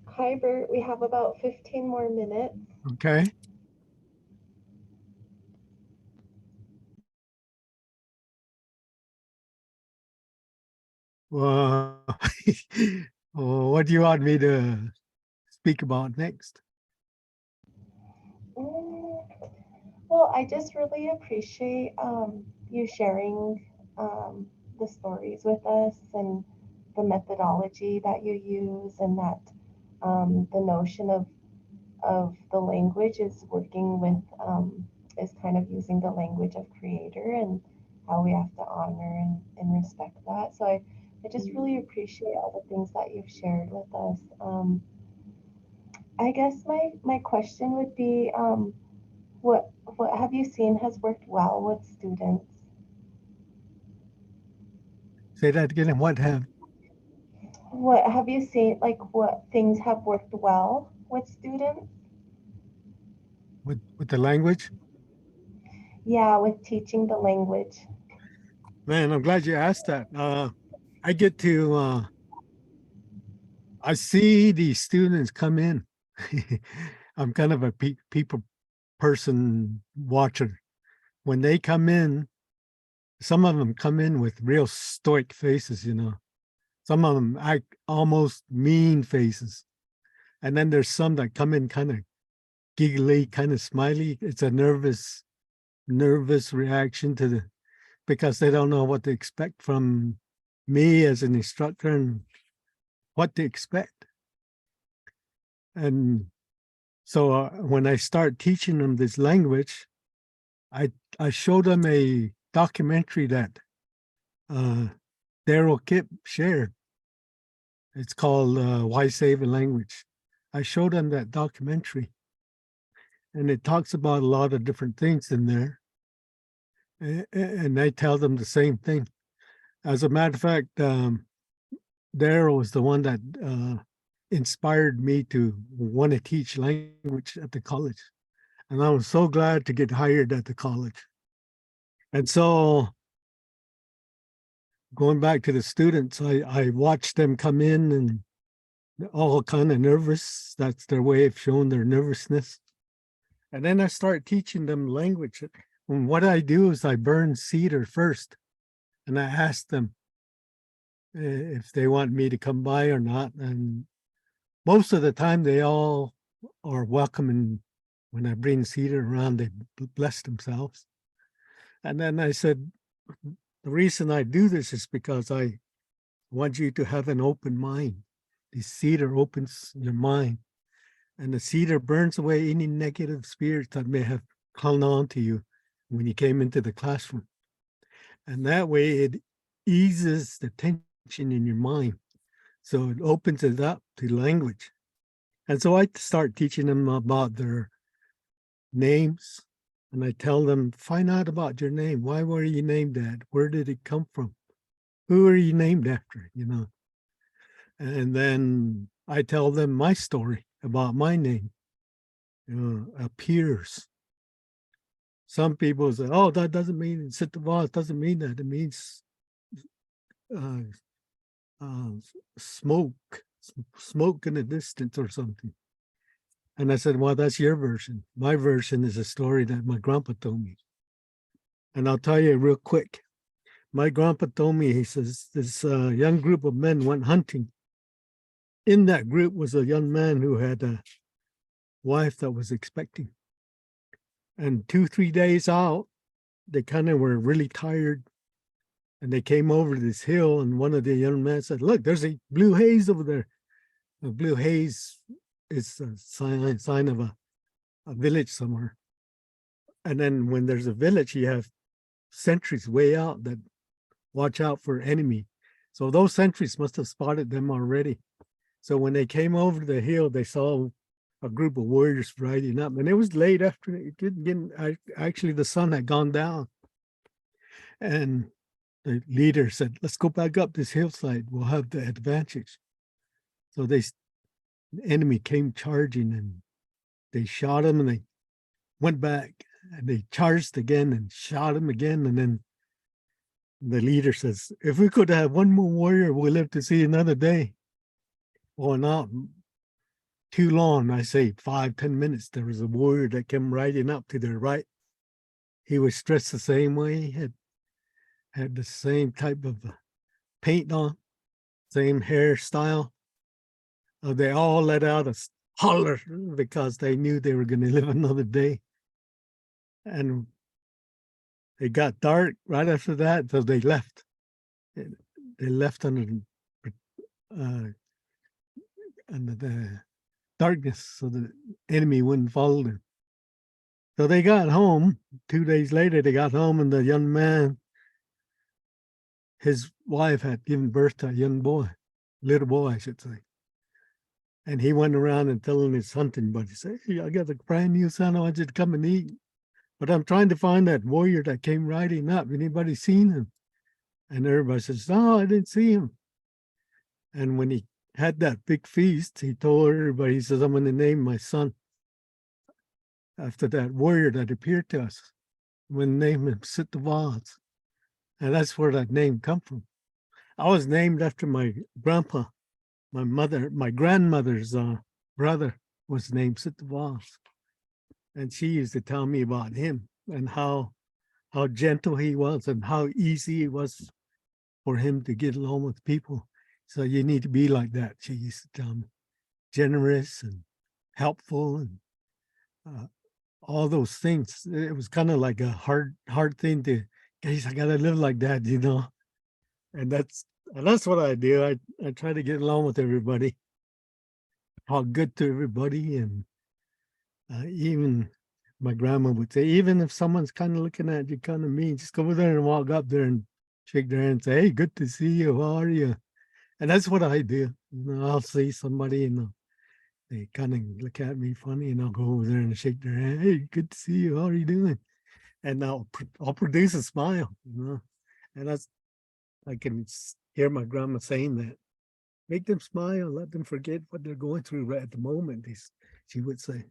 B: Hi, Bert. We have about 15 more minutes.
C: Okay. Well, what do you want me to speak about next?
B: Well, I just really appreciate you sharing the stories with us and the methodology that you use, and that the notion of the language is working with is kind of using the language of creator, and how we have to honor and respect that. So I just really appreciate all the things that you've shared with us. I guess my question would be, what have you seen has worked well with students?
C: Say that again. And
B: What have you seen, like what things have worked well with students?
C: with the language?
B: Yeah, with teaching the language.
C: Man, I'm glad you asked that. I get to I see these students come in. I'm kind of a people person watcher. When they come in, some of them come in with real stoic faces, you know. Some of them act almost mean faces. And then there's some that come in kind of giggly, kind of smiley. It's a nervous reaction to because they don't know what to expect from me as an instructor and what to expect. And so when I start teaching them this language, I show them a documentary that Daryl Kipp shared. It's called Why Save a Language. I showed them that documentary, and it talks about a lot of different things in there. And I tell them the same thing. As a matter of fact, Daryl was the one that inspired me to want to teach language at the college. And I was so glad to get hired at the college. And so going back to the students, I watched them come in and all kind of nervous. That's their way of showing their nervousness. And then I start teaching them language. And what I do is I burn cedar first. And I ask them if they want me to come by or not. And most of the time they all are welcome. And when I bring cedar around, they bless themselves. And then I said, the reason I do this is because I want you to have an open mind. The cedar opens your mind, and the cedar burns away any negative spirits that may have clung on to you when you came into the classroom. And that way it eases the tension in your mind. So it opens it up to language. And so I start teaching them about their names. And I tell them, find out about your name. Why were you named that? Where did it come from? Who are you named after? You know. And then I tell them my story about my name. Appears. Some people say, "Oh, that doesn't mean sit the boss." Doesn't mean that. It means smoke in the distance or something. And I said, "Well, that's your version. My version is a story that my grandpa told me." And I'll tell you real quick. My grandpa told me, he says, this young group of men went hunting. In that group was a young man who had a wife that was expecting. And 2-3 days out, they kind of were really tired. And they came over this hill, and one of the young men said, "Look, there's a blue haze over there." The blue haze is a sign of a village somewhere. And then when there's a village, you have sentries way out that watch out for enemy. So those sentries must have spotted them already. So when they came over the hill, they saw a group of warriors riding up, and it was late after it didn't get, actually the sun had gone down. And the leader said, "Let's go back up this hillside. We'll have the advantage." So the enemy came charging, and they shot him, and they went back, and they charged again and shot him again. And then the leader says, "If we could have one more warrior, we'll live to see another day." Well, not too long, I say 5-10 minutes, there was a warrior that came riding up to their right. He was dressed the same way, had the same type of paint on, same hairstyle. They all let out a holler because they knew they were going to live another day. And it got dark right after that, so they left. They left under the darkness so the enemy wouldn't follow them. So they got home. 2 days later, they got home, and the young man, his wife had given birth to a young boy, little boy, I should say. And he went around and telling his hunting buddies, "Hey, I got a brand new son. I want you to come and eat. But I'm trying to find that warrior that came riding up. Anybody seen him?" And everybody says, "No, I didn't see him." And when he had that big feast, he told everybody, he says, "I'm going to name my son after that warrior that appeared to us. I'm going to name him Sittavaz." And that's where that name come from. I was named after my grandpa. My grandmother's brother was named Sittavaz. And she used to tell me about him and how gentle he was and how easy it was for him to get along with people. So you need to be like that, she used to tell me. Generous and helpful and all those things. It was kind of like a hard thing to, guys, I gotta live like that, you know. And that's what I do. I try to get along with everybody, talk good to everybody, and even my grandma would say, even if someone's kind of looking at you kind of mean, just go over there and walk up there and shake their hand and say, "Hey, good to see you. How are you?" And that's what I do. You know, I'll see somebody and they kind of look at me funny, and I'll go over there and shake their hand. "Hey, good to see you. How are you doing?" And I'll produce a smile, you know. And I can hear my grandma saying that. Make them smile, let them forget what they're going through right at the moment, she would say.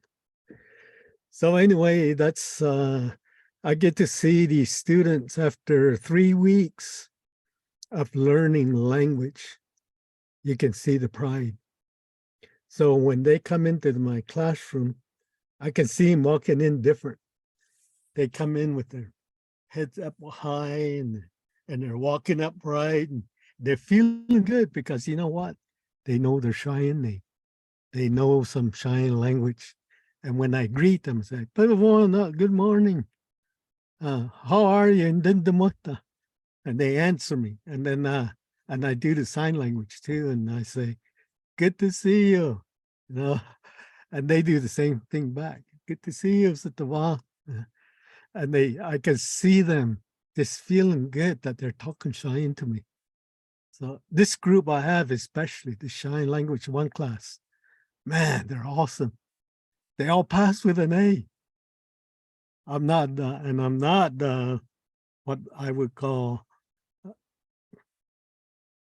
C: So anyway, that's I get to see these students after 3 weeks of learning language. You can see the pride. So when they come into my classroom, I can see them walking in different. They come in with their heads up high and they're walking upright and they're feeling good because you know what? They know they're Cheyenne. They know some Cheyenne language. And when I greet them, I say, "Good morning. How are you?" And they answer me. And then and I do the sign language too. And I say, "Good to see you." You know, and they do the same thing back. "Good to see you, Sittavaz." And I can see them just feeling good that they're talking Cheyenne to me. So this group I have, especially the Cheyenne Language 1 class, man, they're awesome. They all pass with an A. I'm not what I would call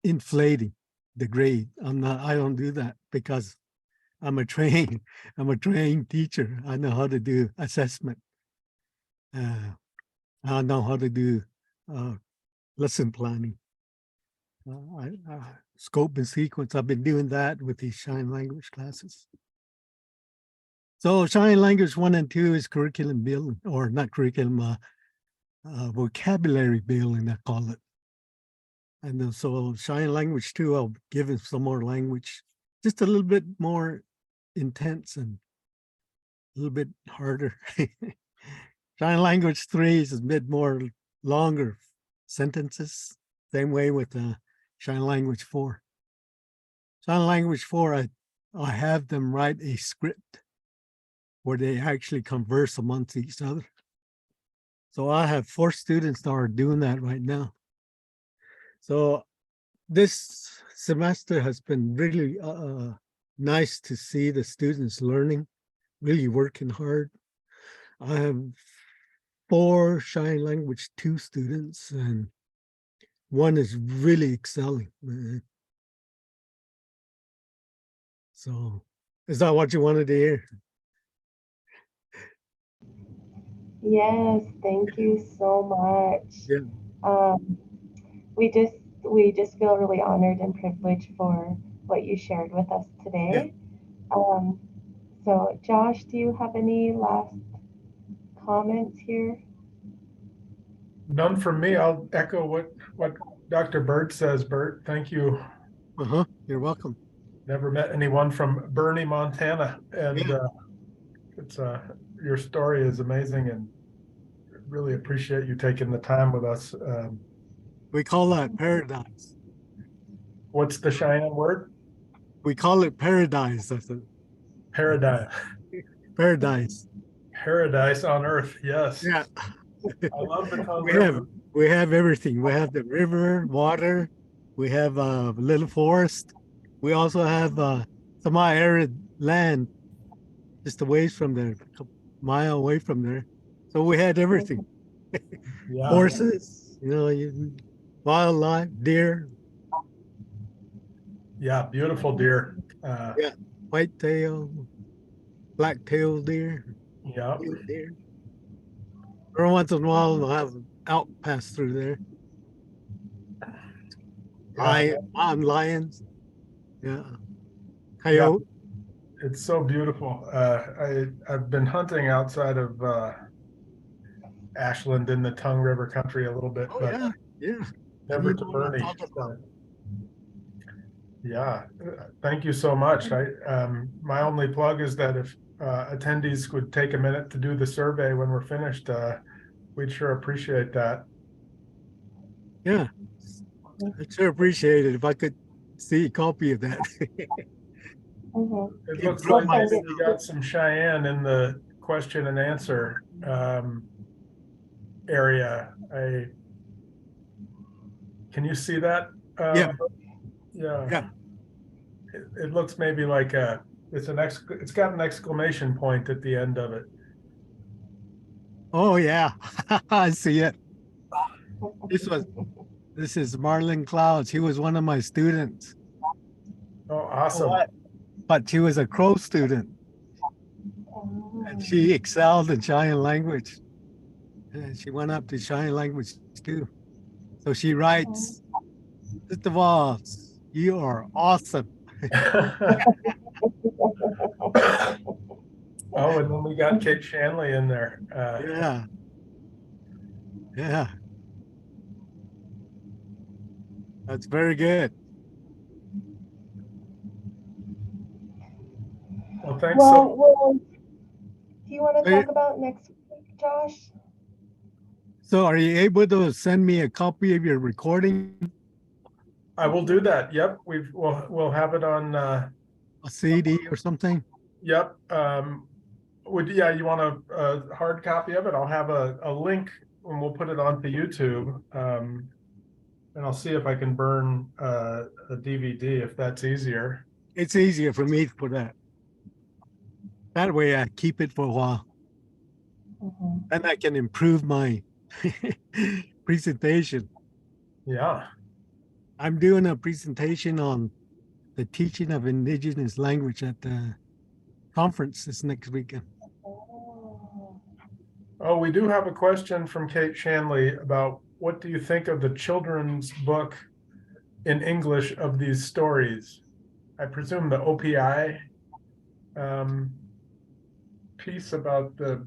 C: inflating the grade. I don't do that because I'm a trained teacher. I know how to do assessment. I know how to do lesson planning. Scope and sequence. I've been doing that with these Cheyenne language classes. So Cheyenne language 1 and 2 is curriculum building, or not curriculum, vocabulary building, I call it. And then so Cheyenne language 2, I'll give it some more language, just a little bit more intense and a little bit harder. Sign language 3 is a bit more longer sentences. Same way with sign language 4. Sign language 4, I have them write a script where they actually converse amongst each other. So I have 4 students that are doing that right now. So this semester has been really nice to see the students learning, really working hard. I have 4 Sign Language 2 students, and one is really excelling. So is that what you wanted to hear?
E: Yes, thank you so much.
C: Yeah.
E: Um, we just feel really honored and privileged for what you shared with us today. So Josh, do you have any last comments here?
A: None from me. I'll echo what Dr. Bird says. Burt, thank you.
C: You're welcome.
A: Never met anyone from Bernie, Montana, and
C: Yeah.
A: it's your story is amazing, and really appreciate you taking the time with us.
C: We call that paradise.
A: What's the Cheyenne word?
C: We call it paradise. That's it.
A: Paradise.
C: Paradise.
A: Paradise on earth. Yes.
C: Yeah.
A: I love the Tongue River.
C: We have everything. We have the river, water. We have a little forest. We also have semi-arid land just away from there, a mile away from there. So we had everything.
A: Yeah.
C: Horses, wildlife, deer.
A: Yeah, beautiful deer.
C: Yeah, white-tail, black-tailed deer,
A: Yeah.
C: blue deer. Every once in a while, we'll have an elk pass through there. Mountain lions. Yeah. Coyote.
A: It's so beautiful. I've been hunting outside of Ashland in the Tongue River country a little bit,
C: Oh,
A: but
C: yeah.
A: never
C: You
A: to
C: know what I'm
A: Bernie.
C: talking about.
A: Yeah, thank you so much. My only plug is that if attendees would take a minute to do the survey when we're finished, we'd sure appreciate that.
C: Yeah, I sure appreciate it if I could see a copy of that.
A: It looks like maybe we got some Cheyenne in the question and answer area. Can you see that?
C: Yeah.
A: Yeah. It looks maybe like it's got an exclamation point at the end of it.
C: Oh yeah, I see it. This is Marlon Clouds. He was one of my students.
A: Oh, awesome.
C: But she was a Crow student. And she excelled in Cheyenne language. And she went up to Cheyenne language too. So she writes, Mr. Voss, you are awesome.
A: Oh, and then we got Kate Shanley in there.
C: Yeah. That's very good.
A: Well, thanks.
E: Well, do you want to talk about next week, Josh?
C: So are you able to send me a copy of your recording?
A: I will do that. Yep. We'll have it on
C: a CD or something.
A: Yep. You want a hard copy of it? I'll have a link and we'll put it onto YouTube. And I'll see if I can burn a DVD if that's easier.
C: It's easier for me to put that. That way I keep it for a while. And I can improve my presentation.
A: Yeah.
C: I'm doing a presentation on the teaching of Indigenous language at the conference this next weekend.
A: Oh, we do have a question from Kate Shanley about what do you think of the children's book in English of these stories? I presume the OPI piece about the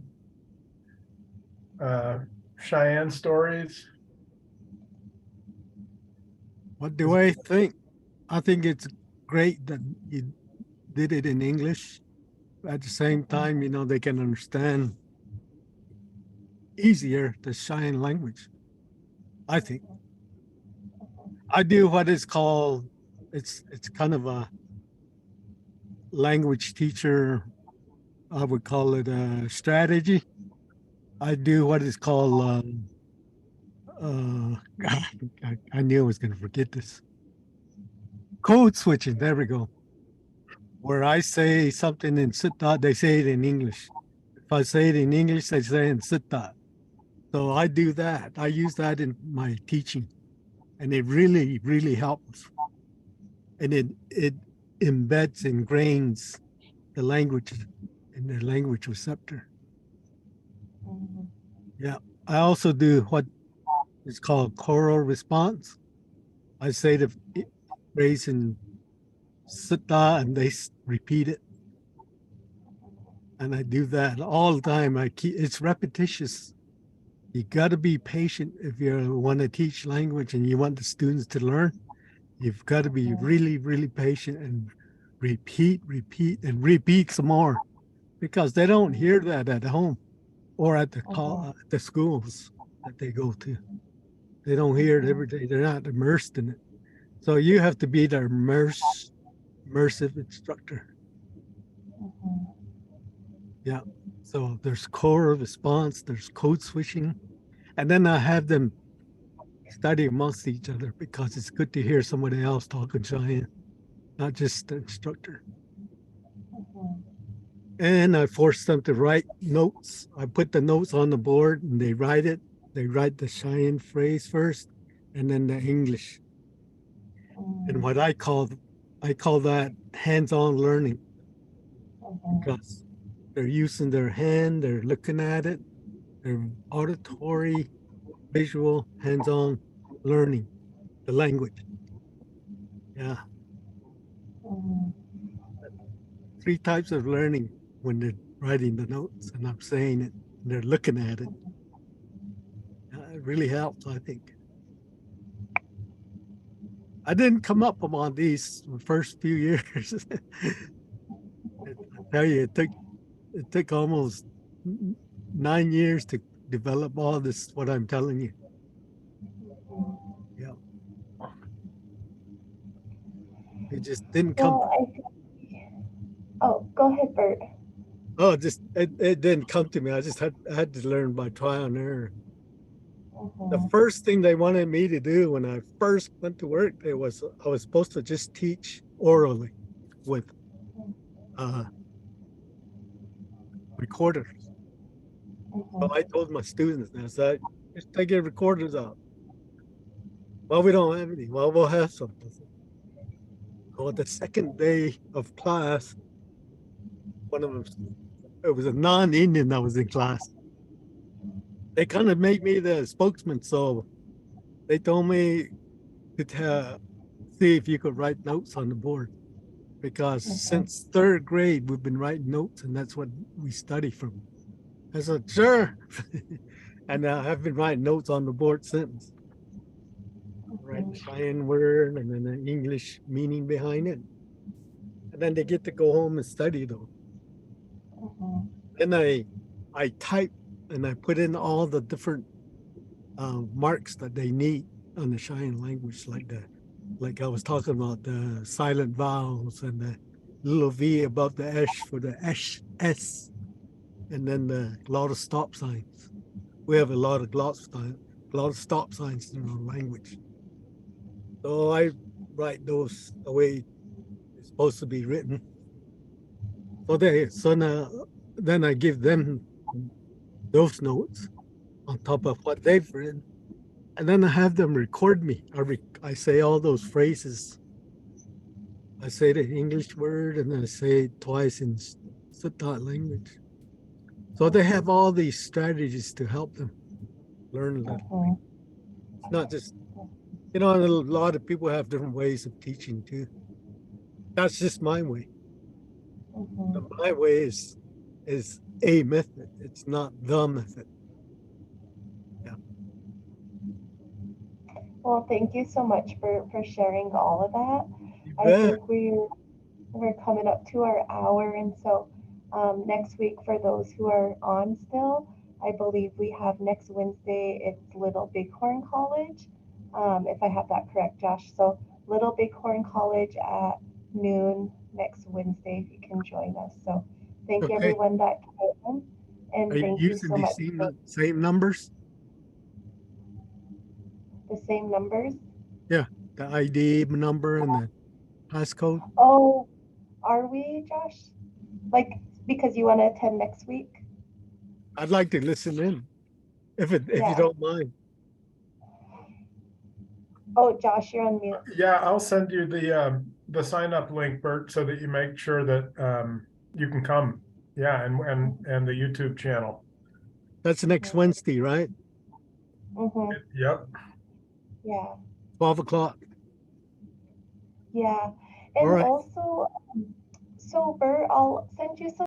A: Cheyenne stories.
C: What do I think? I think it's great that you did it in English. At the same time, they can understand easier the Cheyenne language. I think I do what is called, it's kind of a language teacher, I would call it a strategy. I do what is called I knew I was going to forget this. Code switching. There we go. Where I say something in Siddha, they say it in English. If I say it in English, they say it in Siddha. So I do that. I use that in my teaching, and it really, really helps. And it embeds, ingrains the language in the language receptor.
E: Mhm.
C: Yeah. I also do what is called choral response. I say the phrase in Siddha, and they repeat it. And I do that all the time. It's repetitious. You got to be patient if you want to teach language and you want the students to learn. You've got to be really, really patient and repeat, and repeat some more, because they don't hear that at home or at the schools that they go to. They don't hear it every day. They're not immersed in it. So you have to be the immersive instructor.
E: Mhm.
C: Yeah. So there's core response, there's code switching, and then I have them study amongst each other, because it's good to hear somebody else talking Cheyenne, not just the instructor.
E: Mhm.
C: And I force them to write notes. I put the notes on the board and they write it. They write the Cheyenne phrase first and then the English. And what I call that hands-on learning,
E: Mhm.
C: because they're using their hand, they're looking at it, they're auditory, visual, hands-on learning the language. Yeah.
E: Mhm.
C: 3 types of learning when they're writing the notes and I'm saying it and they're looking at it. It really helps, I think. I didn't come up upon these the first few years. I tell you, it took almost 9 years to develop all this, what I'm telling you. Yeah. It just didn't come.
E: Well, I think, oh, go ahead, Bert.
C: Oh, it didn't come to me. I had to learn by trial and error. The
E: Mhm.
C: first thing they wanted me to do when I first went to work, I was supposed to just teach orally with uh, recorders. So
E: Mhm.
C: I told my students, I said, just take your recorders out. Well, we don't have any. Well, we'll have some. Well, the second day of class, one of them, it was a non-Indian that was in class. They kind of made me the spokesman. So they told me to see if you could write notes on the board, because since 3rd grade, we've been writing notes and that's what we study from. I said, sure. And I have been writing notes on the board since. Write the Cheyenne word and then the English meaning behind it. And then they get to go home and study though.
E: Mhm.
C: Then I type and I put in all the different marks that they need on the Cheyenne language, like I was talking about the silent vowels and the little V above the S for the S, and then a lot of stop signs. We have a lot of stop signs in our language. So I write those the way it's supposed to be written. So now then I give them those notes on top of what they've written, and then I have them record me. I say all those phrases. I say the English word and I say it twice in Siddha language. So they have all these strategies to help them learn a little.
E: Mhm.
C: It's not just, a lot of people have different ways of teaching too. That's just my way.
E: Mhm.
C: My way is a method. It's not the method. Yeah.
E: Well, thank you so much for sharing all of that.
C: You
E: I
C: bet.
E: think we're coming up to our hour, and so next week for those who are on still, I believe we have next Wednesday, it's Little Bighorn College, if I have that correct, Josh. So Little Bighorn College at noon next Wednesday, if you can join us. So thank
C: Okay.
E: everyone that came, and
C: Are you
E: thank you
C: using
E: so
C: these
E: much for
C: same numbers?
E: the same numbers.
C: The ID number and the passcode?
E: Oh, are we, Josh? Like, because you want to attend next week?
C: I'd like to listen in, if you
E: Yeah.
C: don't mind.
E: Oh, Josh, you're on mute.
A: Yeah, I'll send you the sign up link, Bert, so that you make sure that you can come. Yeah, and the YouTube channel.
C: That's next Wednesday, right?
E: Mm-hmm.
A: Yep.
E: Yeah.
C: 12 o'clock.
E: Yeah.
C: All
E: And
C: right.
E: also, so Bert, I'll send you some